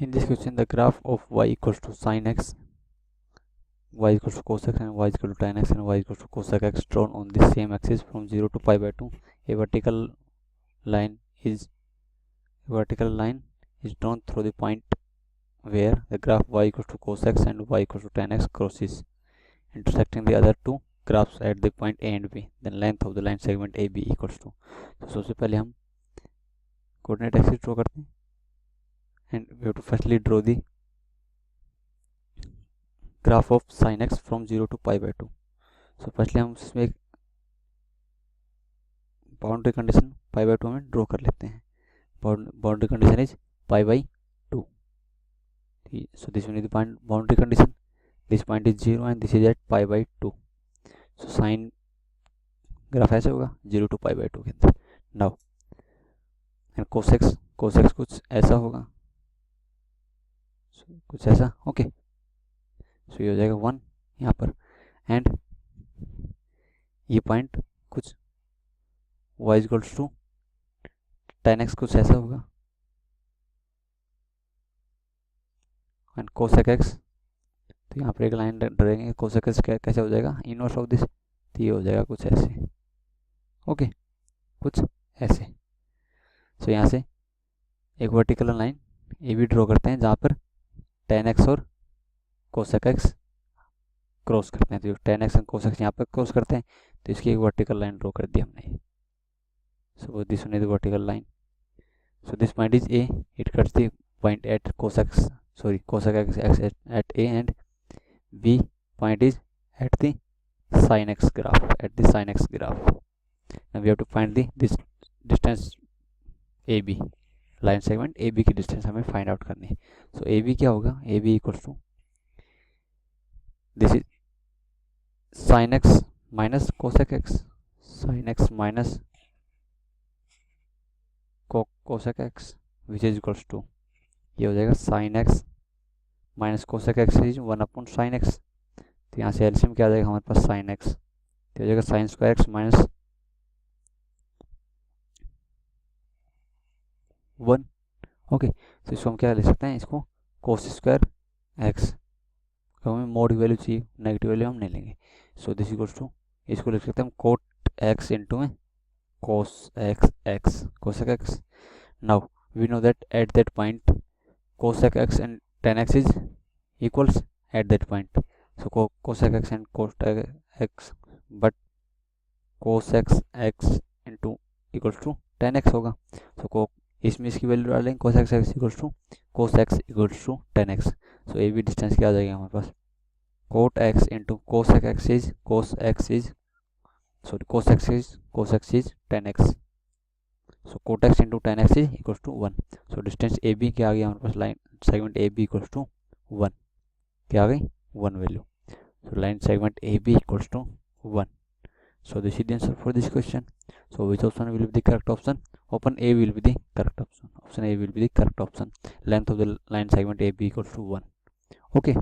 In this question, the graph of y equals to sin x, y equals to cos x, and y equals to tan x, and y equals to cosec x drawn on the same axis from 0 to pi by 2. A vertical line is drawn through the point where the graph y equals to cos x and y equals to tan x crosses, intersecting the other two graphs at the point A and B. Then length of the line segment AB equals to. तो सबसे पहले हम coordinate axis draw करते हैं, and we have to firstly draw the graph of sin x from 0 to pi by 2. So firstly हम इसमें एक boundary condition pi by 2 में ड्रॉ कर लेते हैं. Boundary condition is pi by 2. So this one is the boundary condition. This point is 0 and this is at pi by 2. So sin graph ऐसे होगा 0 to pi by 2 के अंदर. Now and cos x कुछ ऐसा होगा, कुछ ऐसा. Okay, सो ये हो जाएगा 1 यहाँ पर. एंड ये पॉइंट कुछ y equals to tan x कुछ ऐसा होगा. एंड cosec x, तो यहाँ पर एक लाइन ड्रेंगे. cosec x कैसे हो जाएगा, इनवर्स ऑफ दिस. तो ये हो जाएगा कुछ ऐसे. ओके, कुछ ऐसे. सो यहाँ से एक वर्टिकल लाइन ए भी ड्रॉ करते हैं जहाँ पर tan x और cosec x क्रॉस करते हैं. तो tan x और cos x यहाँ पर क्रॉस करते हैं, तो इसकी एक वर्टिकल लाइन ड्रॉ कर दी हमने. So this one is the vertical line. So this point is A, it cuts the point at cosec x at A, and B point is at the sin x graph. Now we have to find this distance AB, line segment AB की distance हमें find out करनी है. So AB क्या होगा, AB equals to this is sin x minus cosec x, sin x minus cosec x, which is equals to, ये हो जाएगा sin x minus cosec x is 1 upon sin x. तो यहाँ से एलसीएम क्या आ जाएगा हमारे पास sin x, तो हो जाएगा sin square x minus 1. Okay, तो इसको हम क्या ले सकते हैं, इसको cos स्क्वायर x. हमें मोड की वैल्यू चाहिए, नेगेटिव वैल्यू हम नहीं लेंगे. सो दिस इक्वल्स टू, इसको लिख सकते हैं हम cot x इंटू में cos cosec x. Now we know that at that point cosec x and tan x is equals at that point. So cosec x and cosec x, but cosec x into equals to tan x होगा. So इसमें इसकी value डालेंगे, cosec x equals to cos x equals to tan x. So ए भी distance क्या आ जाएगा हमारे पास, cot x into cosec x is cos x is tan x. So cot x into tan x is equals to 1. So distance AB क्या आ गया हमारे पास, line segment AB equals to 1. क्या आ गई, 1 value. So line segment AB equals to 1. So this is the answer for this question. So which option will be the correct option? Option A will be the correct option. Option A will be the correct option. Length of the line segment AB equals to 1. Okay.